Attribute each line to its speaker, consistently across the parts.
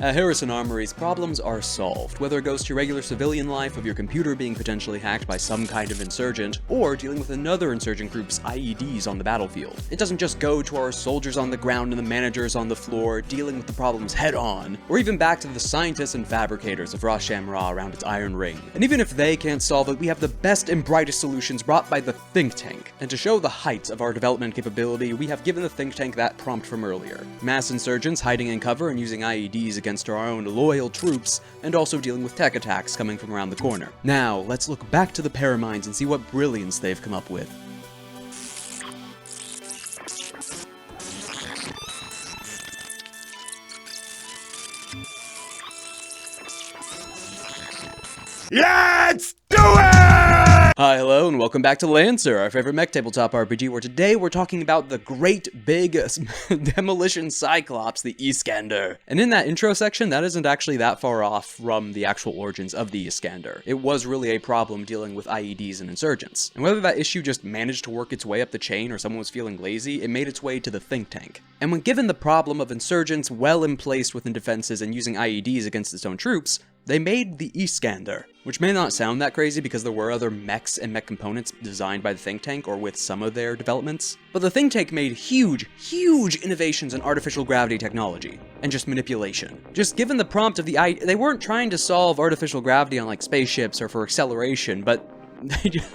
Speaker 1: At Harrison Armory's, problems are solved, whether it goes to regular civilian life of your computer being potentially hacked by some kind of insurgent, or dealing with another insurgent group's IEDs on the battlefield. It doesn't just go to our soldiers on the ground and the managers on the floor dealing with the problems head on, or even back to the scientists and fabricators of Ra around its iron ring. And even if they can't solve it, we have the best and brightest solutions brought by the think tank. And to show the heights of our development capability, we have given the think tank that prompt from earlier. Mass insurgents hiding in cover and using IEDs against our own loyal troops, and also dealing with tech attacks coming from around the corner. Now, let's look back to the Paramines and see what brilliance they've come up with.
Speaker 2: Let's do it!
Speaker 1: Hi, hello, and welcome back to LANCER, our favorite mech tabletop RPG, where today we're talking about the great big demolition cyclops, the Iskander. And in that intro section, that isn't actually that far off from the actual origins of the Iskander. It was really a problem dealing with IEDs and insurgents. And whether that issue just managed to work its way up the chain or someone was feeling lazy, it made its way to the think tank. And when given the problem of insurgents well emplaced within defenses and using IEDs against its own troops, they made the Iskander, which may not sound that crazy because there were other mechs and mech components designed by the think tank or with some of their developments. But the think tank made huge innovations in artificial gravity technology and just manipulation. Just given the prompt of they weren't trying to solve artificial gravity on like spaceships or for acceleration, but they just...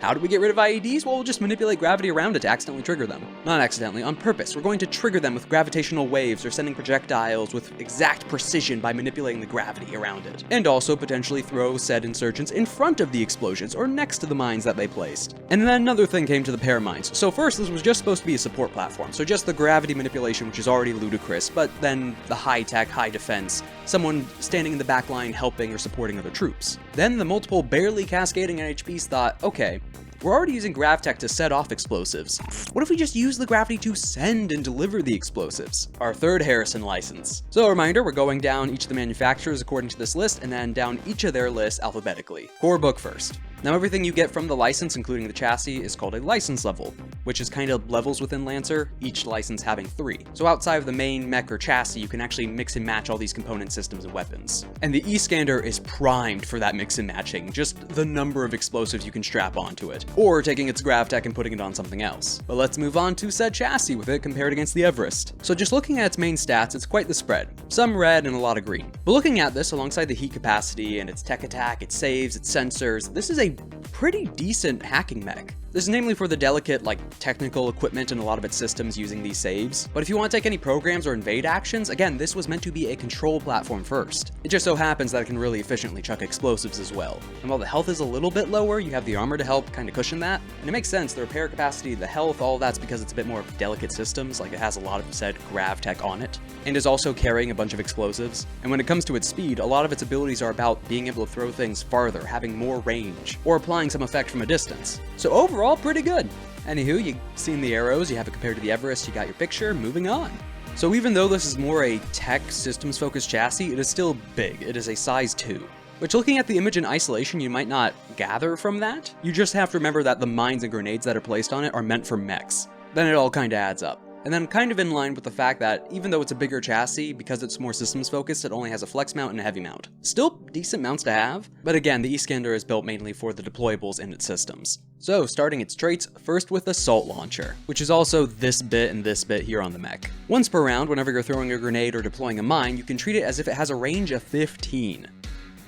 Speaker 1: How do we get rid of IEDs? Well, we'll just manipulate gravity around it to accidentally trigger them. Not accidentally, on purpose. We're going to trigger them with gravitational waves or sending projectiles with exact precision by manipulating the gravity around it. And also potentially throw said insurgents in front of the explosions or next to the mines that they placed. And then another thing came to the Paramines. So first, this was just supposed to be a support platform. So just the gravity manipulation, which is already ludicrous, but then the high-tech, high defense, someone standing in the back line helping or supporting other troops. Then the multiple barely cascading NHPs thought, okay, we're already using gravtech to set off explosives. What if we just use the gravity to send and deliver the explosives? Our third Harrison license. So a reminder, we're going down each of the manufacturers according to this list, and then down each of their lists alphabetically. Core book first. Now everything you get from the license, including the chassis, is called a license level, which is kind of levels within Lancer, each license having 3. So outside of the main mech or chassis, you can actually mix and match all these component systems and weapons. And the Iskander is primed for that mix and matching, just the number of explosives you can strap onto it, or taking its gravtech and putting it on something else. But let's move on to said chassis with it compared against the Everest. So just looking at its main stats, it's quite the spread. Some red and a lot of green. But looking at this alongside the heat capacity and its tech attack, its saves, its sensors, this is a pretty decent hacking mech. This is namely for the delicate, technical equipment in a lot of its systems using these saves. But if you want to take any programs or invade actions, again, this was meant to be a control platform first. It just so happens that it can really efficiently chuck explosives as well. And while the health is a little bit lower, you have the armor to help kind of cushion that. And it makes sense, the repair capacity, the health, all that's because it's a bit more delicate systems, like it has a lot of said gravtech on it, and is also carrying a bunch of explosives. And when it comes to its speed, a lot of its abilities are about being able to throw things farther, having more range, or applying some effect from a distance. So overall, pretty good. Anywho, you've seen the arrows, you have it compared to the Everest, you got your picture, moving on. So even though this is more a tech systems focused chassis, it is still big. It is a size 2. Which, looking at the image in isolation, you might not gather from that. You just have to remember that the mines and grenades that are placed on it are meant for mechs. Then it all kind of adds up. And then kind of in line with the fact that even though it's a bigger chassis, because it's more systems focused, it only has a flex mount and a heavy mount. Still decent mounts to have, but again, the Iskander is built mainly for the deployables in its systems. So starting its traits, first with Assault Launcher, which is also this bit and this bit here on the mech. Once per round, whenever you're throwing a grenade or deploying a mine, you can treat it as if it has a range of 15.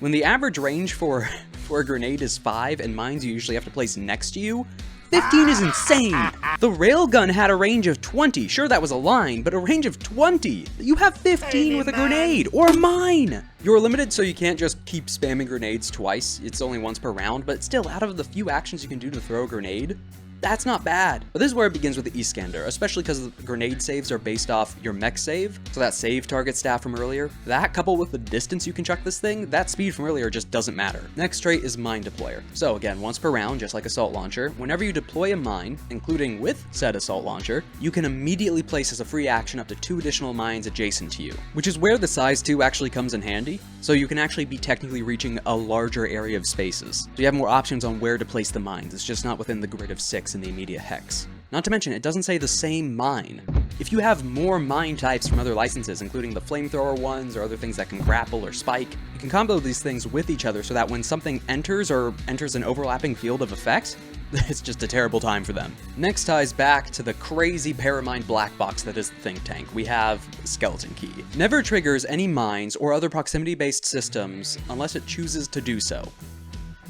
Speaker 1: When the average range for a grenade is 5 and mines you usually have to place next to you, 15 is insane! The railgun had a range of 20. Sure, that was a line, but a range of 20. You have 15 with a grenade, or a mine! You're limited, so you can't just keep spamming grenades twice. It's only once per round, but still, out of the few actions you can do to throw a grenade, that's not bad. But this is where it begins with the Iskander, especially because the grenade saves are based off your mech save, so that save target stat from earlier. That coupled with the distance you can chuck this thing, that speed from earlier just doesn't matter. Next trait is Mine Deployer. So again, once per round, just like Assault Launcher, whenever you deploy a mine, including with said Assault Launcher, you can immediately place as a free action up to 2 additional mines adjacent to you, which is where the size 2 actually comes in handy, so you can actually be technically reaching a larger area of spaces. So you have more options on where to place the mines, it's just not within the grid of 6 in the immediate hex. Not to mention, it doesn't say the same mine. If you have more mine types from other licenses, including the flamethrower ones or other things that can grapple or spike, you can combo these things with each other so that when something enters an overlapping field of effect, it's just a terrible time for them. Next ties back to the crazy Paramine black box that is the think tank. We have Skeleton Key. Never triggers any mines or other proximity-based systems unless it chooses to do so.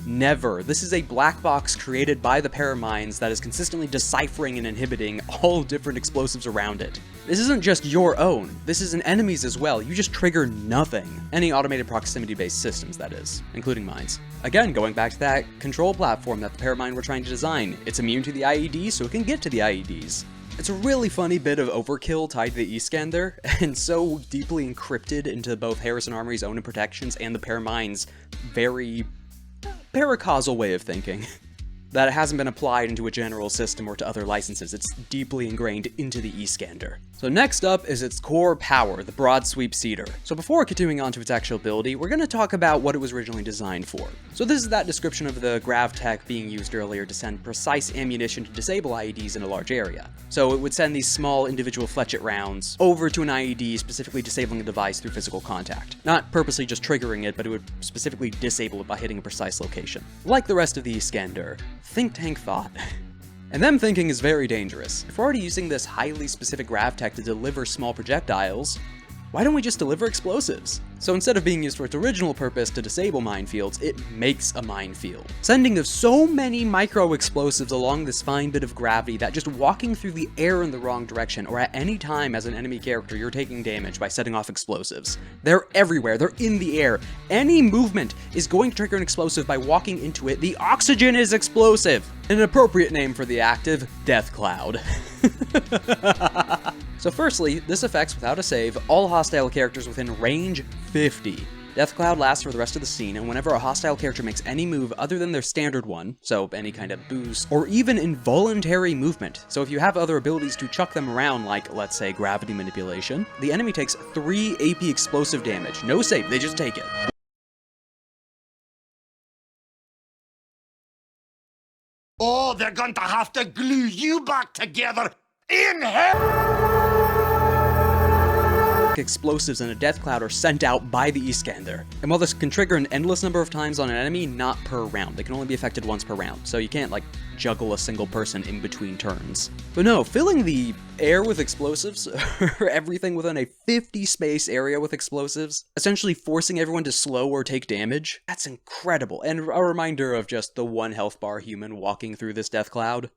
Speaker 1: Never. This is a black box created by the Paramines that is consistently deciphering and inhibiting all different explosives around it. This isn't just your own, this is an enemy's as well. You just trigger nothing. Any automated proximity-based systems, that is, including mines. Again, going back to that control platform that the Paramine were trying to design, it's immune to the IEDs, so it can get to the IEDs. It's a really funny bit of overkill tied to the Iskander, and so deeply encrypted into both Harrison Armory's own protections and the Paramine's very paracausal way of thinking, that it hasn't been applied into a general system or to other licenses. It's deeply ingrained into the Iskander. So next up is its core power, the Broad Sweep Cedar. So before continuing on to its actual ability, we're going to talk about what it was originally designed for. So this is that description of the gravtech being used earlier to send precise ammunition to disable IEDs in a large area. So it would send these small individual fletchet rounds over to an IED, specifically disabling the device through physical contact. Not purposely just triggering it, but it would specifically disable it by hitting a precise location. Like the rest of the Iskander, think tank thought. And them thinking is very dangerous. If we're already using this highly specific gravtech to deliver small projectiles, why don't we just deliver explosives? So instead of being used for its original purpose to disable minefields, it makes a minefield. Sending so many micro explosives along this fine bit of gravity that just walking through the air in the wrong direction, or at any time as an enemy character you're taking damage by setting off explosives. They're everywhere, they're in the air. Any movement is going to trigger an explosive by walking into it. The oxygen is explosive! An appropriate name for the active, Death Cloud. So firstly, this affects, without a save, all hostile characters within range 50. Death Cloud lasts for the rest of the scene, and whenever a hostile character makes any move other than their standard one, so any kind of boost, or even involuntary movement, so if you have other abilities to chuck them around, like, let's say, gravity manipulation, the enemy takes 3 AP explosive damage. No save, they just take it.
Speaker 2: Oh, they're going to have to glue you back together in hell!
Speaker 1: Explosives in a death cloud are sent out by the Iskander. And while this can trigger an endless number of times on an enemy, not per round. They can only be affected once per round, so you can't, like, juggle a single person in between turns. But no, filling the air with explosives, or everything within a 50 space area with explosives, essentially forcing everyone to slow or take damage, that's incredible. And a reminder of just the 1 health bar human walking through this death cloud.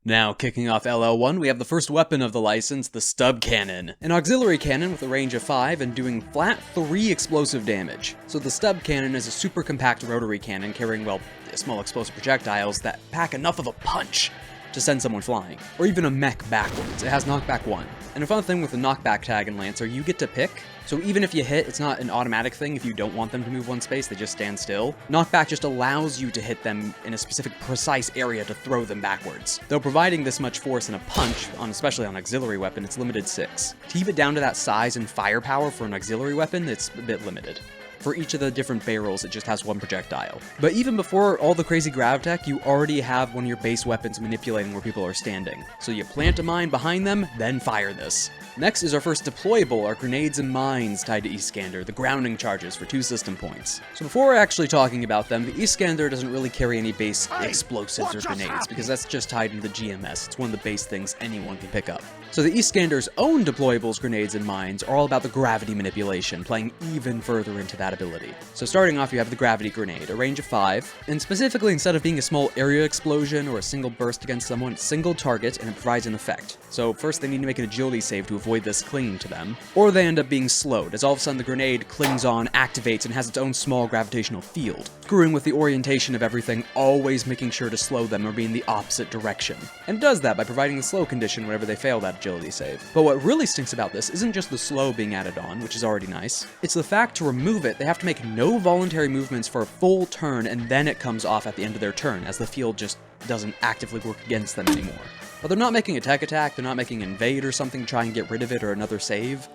Speaker 1: Now, kicking off LL1, we have the first weapon of the license, the Stub Cannon. An auxiliary cannon with a range of 5 and doing flat 3 explosive damage. So the Stub Cannon is a super compact rotary cannon carrying, well, small explosive projectiles that pack enough of a punch to send someone flying, or even a mech backwards. It has knockback 1. And a fun thing with the knockback tag in Lancer, you get to pick. So even if you hit, it's not an automatic thing. If you don't want them to move 1 space, they just stand still. Knockback just allows you to hit them in a specific precise area to throw them backwards. Though providing this much force in a punch, especially on auxiliary weapon, it's limited 6. To keep it down to that size and firepower for an auxiliary weapon, it's a bit limited. For each of the different barrels, it just has 1 projectile. But even before all the crazy gravtech, you already have one of your base weapons manipulating where people are standing. So you plant a mine behind them, then fire this. Next is our first deployable, our grenades and mines tied to Iskander, the grounding charges for 2 system points. So before actually talking about them, the Iskander doesn't really carry any base explosives or grenades, because that's just tied into the GMS. It's one of the base things anyone can pick up. So the Iskander's own deployables, grenades, and mines are all about the gravity manipulation, playing even further into that ability. So starting off, you have the gravity grenade, a range of 5, and specifically, instead of being a small area explosion or a single burst against someone, it's single target and it provides an effect. So first they need to make an agility save to avoid this clinging to them, or they end up being slowed, as all of a sudden the grenade clings on, activates, and has its own small gravitational field, screwing with the orientation of everything, always making sure to slow them or be in the opposite direction. And it does that by providing the slow condition whenever they fail that agility save. But what really stinks about this isn't just the slow being added on, which is already nice, it's the fact to remove it, they have to make no voluntary movements for a full turn, and then it comes off at the end of their turn, as the field just doesn't actively work against them anymore. But they're not making a tech attack, they're not making invade or something to try and get rid of it or another save.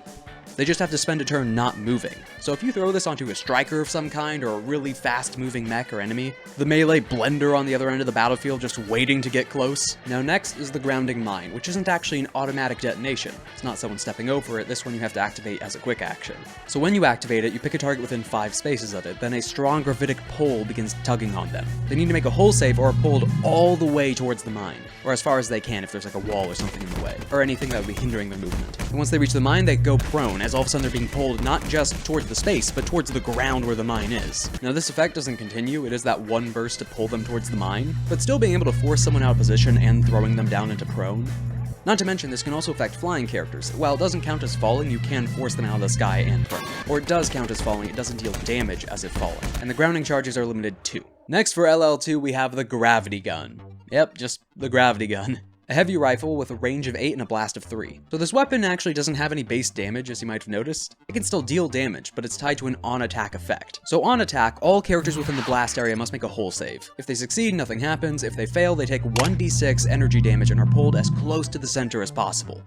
Speaker 1: They just have to spend a turn not moving. So if you throw this onto a striker of some kind or a really fast-moving mech or enemy, the melee blender on the other end of the battlefield just waiting to get close. Now next is the grounding mine, which isn't actually an automatic detonation. It's not someone stepping over it, this one you have to activate as a quick action. So when you activate it, you pick a target within 5 spaces of it, then a strong gravitic pull begins tugging on them. They need to make a hull save or are pulled all the way towards the mine, or as far as they can if there's like a wall or something in the way, or anything that would be hindering their movement. And once they reach the mine, they go prone, as all of a sudden they're being pulled not just towards the space, but towards the ground where the mine is. Now this effect doesn't continue, it is that one burst to pull them towards the mine, but still being able to force someone out of position and throwing them down into prone. Not to mention, this can also affect flying characters. While it doesn't count as falling, you can force them out of the sky and prone. Or it does count as falling, it doesn't deal damage as if falling. And the grounding charges are limited too. Next for LL2, we have the gravity gun. Yep, just the gravity gun. A heavy rifle with a range of 8 and a blast of 3. So this weapon actually doesn't have any base damage, as you might have noticed. It can still deal damage, but it's tied to an on-attack effect. So on attack, all characters within the blast area must make a hull save. If they succeed, nothing happens. If they fail, they take 1d6 energy damage and are pulled as close to the center as possible.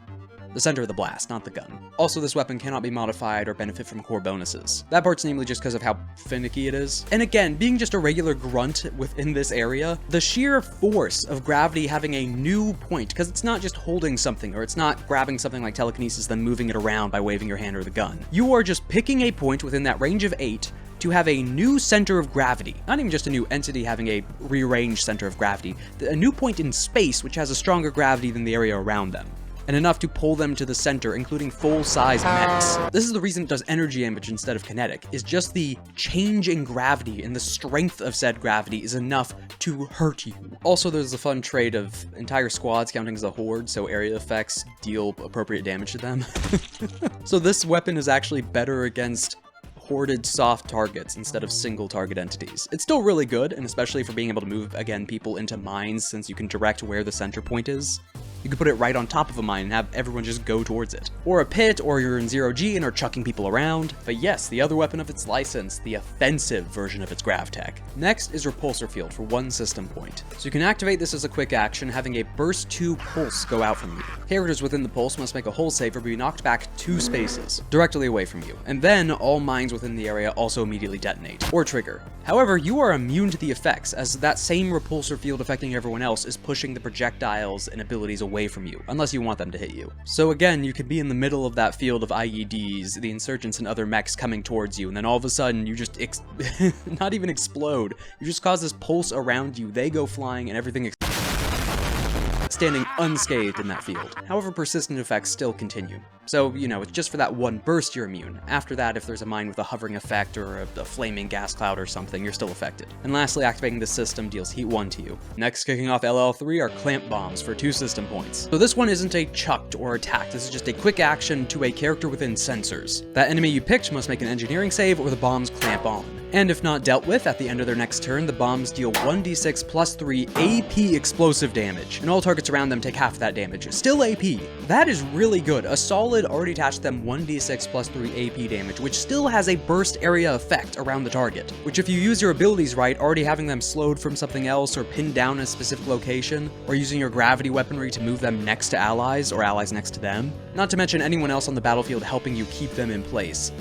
Speaker 1: The center of the blast, not the gun. Also, this weapon cannot be modified or benefit from core bonuses. That part's namely just because of how finicky it is. And again, being just a regular grunt within this area, the sheer force of gravity having a new point, because it's not just holding something, or it's not grabbing something like telekinesis then moving it around by waving your hand or the gun. You are just picking a point within that range of 8 to have a new center of gravity. Not even just a new entity having a rearranged center of gravity, a new point in space which has a stronger gravity than the area around them, and enough to pull them to the center, including full-size mechs. This is the reason it does energy damage instead of kinetic, is just the change in gravity and the strength of said gravity is enough to hurt you. Also, there's the fun trait of entire squads counting as a horde, so area effects deal appropriate damage to them. So this weapon is actually better against hoarded soft targets instead of single target entities. It's still really good, and especially for being able to move, again, people into mines, since you can direct where the center point is. You could put it right on top of a mine and have everyone just go towards it. Or a pit, or you're in 0G and are chucking people around. But yes, the other weapon of its license, the offensive version of its gravtech. Next is Repulsor Field for 1 system point. So you can activate this as a quick action, having a burst 2 pulse go out from you. Characters within the pulse must make a hull save or be knocked back 2 spaces, directly away from you. And then all mines within the area also immediately detonate, or trigger. However, you are immune to the effects, as that same repulsor field affecting everyone else is pushing the projectiles and abilities away from you, unless you want them to hit you. So again, you could be in the middle of that field of IEDs, the insurgents and other mechs coming towards you, and then all of a sudden you just not even explode, you just cause this pulse around you, they go flying and everything standing unscathed in that field. However, persistent effects still continue. So, you know, it's just for that one burst you're immune. After that, if there's a mine with a hovering effect or a flaming gas cloud or something, you're still affected. And lastly, activating this system deals heat 1 to you. Next, kicking off LL3 are clamp bombs for 2 system points. So this one isn't a chucked or attack, this is just a quick action to a character within sensors. That enemy you picked must make an engineering save or the bombs clamp on. And if not dealt with, at the end of their next turn, the bombs deal 1d6 plus 3 AP explosive damage, and all targets around them take half that damage. Still AP. That is really good. A solid already attached them 1d6 plus 3 AP damage, which still has a burst area effect around the target, which if you use your abilities right, already having them slowed from something else or pinned down in a specific location, or using your gravity weaponry to move them next to allies or allies next to them, not to mention anyone else on the battlefield helping you keep them in place,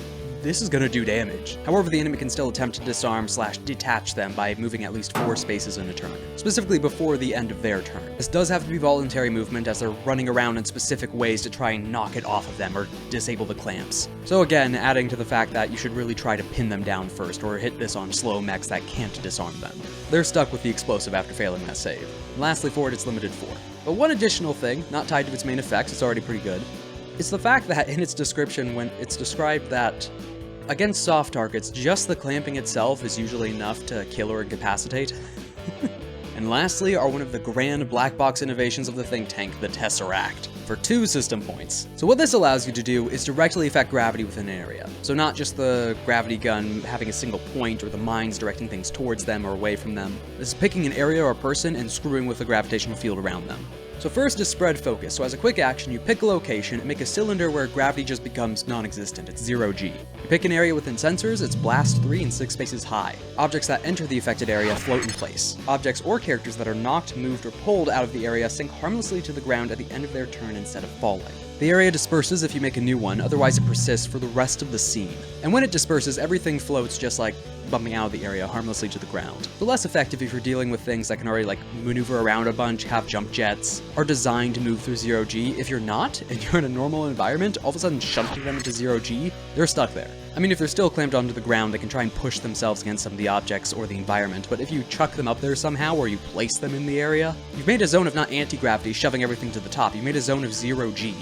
Speaker 1: this is gonna do damage. However, the enemy can still attempt to disarm/detach them by moving at least 4 spaces in a turn, specifically before the end of their turn. This does have to be voluntary movement, as they're running around in specific ways to try and knock it off of them or disable the clamps. So again, adding to the fact that you should really try to pin them down first, or hit this on slow mechs that can't disarm them. They're stuck with the explosive after failing that save. And lastly for it, it's limited 4. But one additional thing, not tied to its main effects, it's already pretty good, is the fact that in its description, when it's described that against soft targets, just the clamping itself is usually enough to kill or incapacitate. And lastly are one of the grand black box innovations of the think tank, the Tesseract, for 2 system points. So what this allows you to do is directly affect gravity within an area. So not just the gravity gun having a single point or the mines directing things towards them or away from them. This is picking an area or a person and screwing with the gravitational field around them. So first is spread focus. So as a quick action, you pick a location and make a cylinder where gravity just becomes non-existent. It's 0G. You pick an area within sensors, it's blast 3 and 6 spaces high. Objects that enter the affected area float in place. Objects or characters that are knocked, moved, or pulled out of the area sink harmlessly to the ground at the end of their turn instead of falling. The area disperses if you make a new one, otherwise it persists for the rest of the scene. And when it disperses, everything floats just like bumping out of the area harmlessly to the ground. But less effective if you're dealing with things that can already like maneuver around a bunch, have jump jets, are designed to move through 0G. If you're not, and you're in a normal environment, all of a sudden shunting them into 0G, they're stuck there. I mean, if they're still clamped onto the ground, they can try and push themselves against some of the objects or the environment, but if you chuck them up there somehow, or you place them in the area, you've made a zone of not anti-gravity, shoving everything to the top. You made a zone of 0G,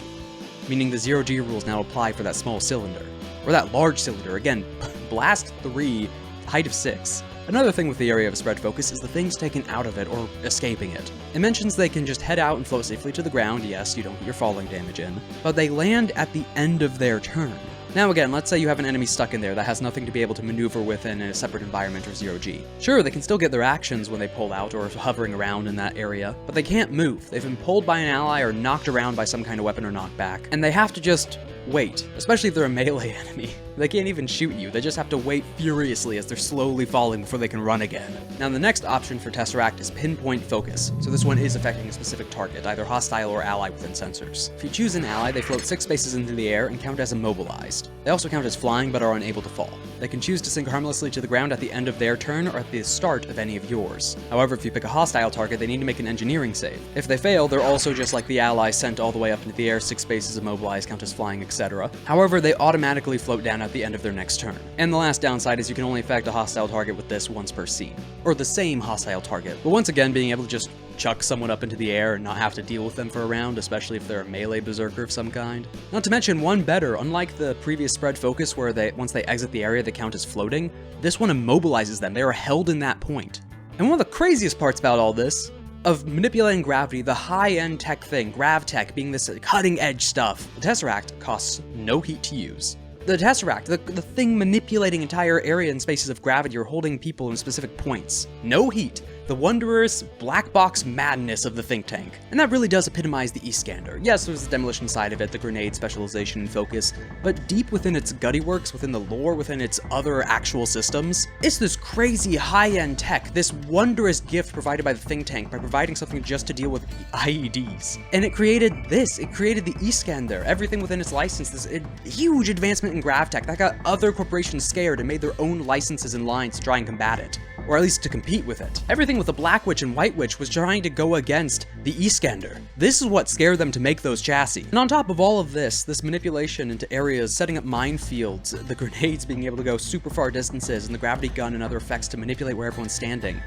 Speaker 1: meaning the 0G rules now apply for that small cylinder. Or that large cylinder. Again, blast 3, height of 6. Another thing with the area of spread focus is the things taken out of it or escaping it. It mentions they can just head out and float safely to the ground. Yes, you don't get your falling damage in, but they land at the end of their turn. Now again, let's say you have an enemy stuck in there that has nothing to be able to maneuver within a separate environment or 0G. Sure, they can still get their actions when they pull out or hovering around in that area, but they can't move. They've been pulled by an ally or knocked around by some kind of weapon or knockback, and they have to just wait, especially if they're a melee enemy. They can't even shoot you, they just have to wait furiously as they're slowly falling before they can run again. Now the next option for Tesseract is pinpoint focus, so this one is affecting a specific target, either hostile or ally within sensors. If you choose an ally, they float 6 spaces into the air and count as immobilized. They also count as flying but are unable to fall. They can choose to sink harmlessly to the ground at the end of their turn or at the start of any of yours. However, if you pick a hostile target, they need to make an engineering save. If they fail, they're also just like the ally sent all the way up into the air, 6 spaces immobilized, count as flying, etc. However, they automatically float down at the end of their next turn. And the last downside is you can only affect a hostile target with this once per scene. Or the same hostile target. But once again, being able to just chuck someone up into the air and not have to deal with them for a round, especially if they're a melee berserker of some kind. Not to mention one better, unlike the previous spread focus where once they exit the area they count as floating, this one immobilizes them. They are held in that point. And one of the craziest parts about all this, of manipulating gravity, the high-end tech thing, gravtech being this cutting-edge stuff, the Tesseract costs no heat to use. The Tesseract, the thing manipulating entire area and spaces of gravity or holding people in specific points. No heat. The wondrous black box madness of the think tank. And that really does epitomize the Iskander. Yes, there's the demolition side of it, the grenade specialization and focus, but deep within its gutty works, within the lore, within its other actual systems, it's this crazy high-end tech, this wondrous gift provided by the think tank by providing something just to deal with IEDs. And it created this, it created the Iskander, everything within its license, this huge advancement in gravtech that got other corporations scared and made their own licenses and lines to try and combat it. Or at least to compete with it. Everything with the Black Witch and White Witch was trying to go against the Iskander. This is what scared them to make those chassis. And on top of all of this manipulation into areas, setting up minefields, the grenades being able to go super far distances, and the gravity gun and other effects to manipulate where everyone's standing,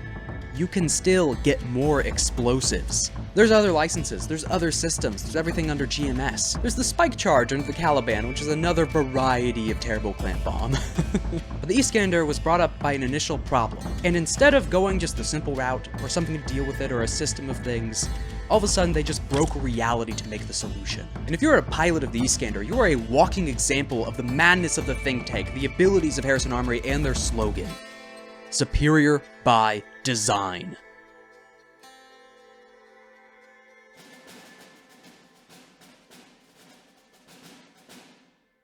Speaker 1: you can still get more explosives. There's other licenses, there's other systems, there's everything under GMS. There's the spike charge under the Caliban, which is another variety of terrible clamp bomb. But the Iskander was brought up by an initial problem, and instead of going just the simple route, or something to deal with it, or a system of things, all of a sudden they just broke reality to make the solution. And if you're a pilot of the Iskander, you are a walking example of the madness of the think tank, the abilities of Harrison Armory, and their slogan. Superior by design.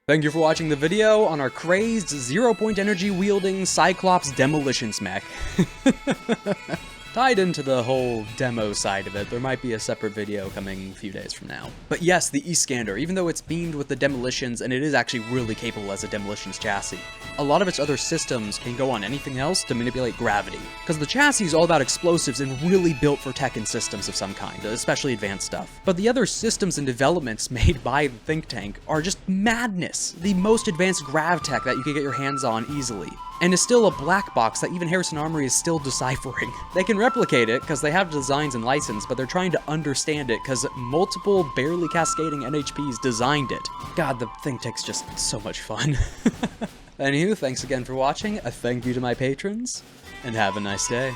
Speaker 1: Thank you for watching the video on our crazed 0-point energy wielding Cyclops demolition mech. Tied into the whole demo side of it, there might be a separate video coming a few days from now. But yes, the Iskander, even though it's beamed with the demolitions and it is actually really capable as a demolitions chassis, a lot of its other systems can go on anything else to manipulate gravity. Because the chassis is all about explosives and really built for tech and systems of some kind, especially advanced stuff. But the other systems and developments made by the think tank are just madness. The most advanced gravtech that you can get your hands on easily. And is still a black box that even Harrison Armory is still deciphering. They can replicate it because they have designs and license, but they're trying to understand it because multiple barely cascading NHPs designed it. God, the think tank's just so much fun. Anywho, thanks again for watching, a thank you to my patrons, and have a nice day.